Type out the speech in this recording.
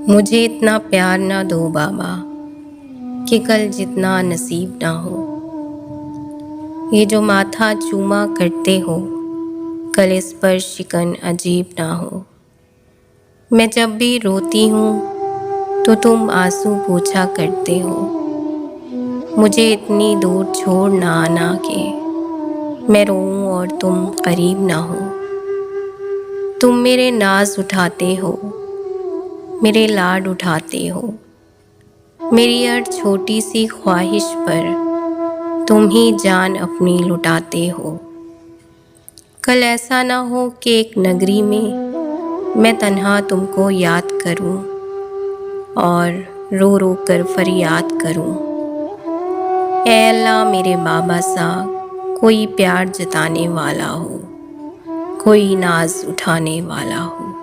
मुझे इतना प्यार ना दो बाबा कि कल जितना नसीब ना हो। ये जो माथा चूमा करते हो कल इस पर शिकन अजीब ना हो। मैं जब भी रोती हूँ तो तुम आंसू पोंछा करते हो। मुझे इतनी दूर छोड़ ना आना कि मैं रोऊं और तुम करीब ना हो। तुम मेरे नाज उठाते हो, मेरे लाड उठाते हो। मेरी हर छोटी सी ख्वाहिश पर तुम ही जान अपनी लुटाते हो। कल ऐसा ना हो कि एक नगरी में मैं तन्हा तुमको याद करूं और रो रो कर फरियाद करूं। ऐ अल्लाह मेरे बाबा सा कोई प्यार जताने वाला हो, कोई नाज उठाने वाला हो।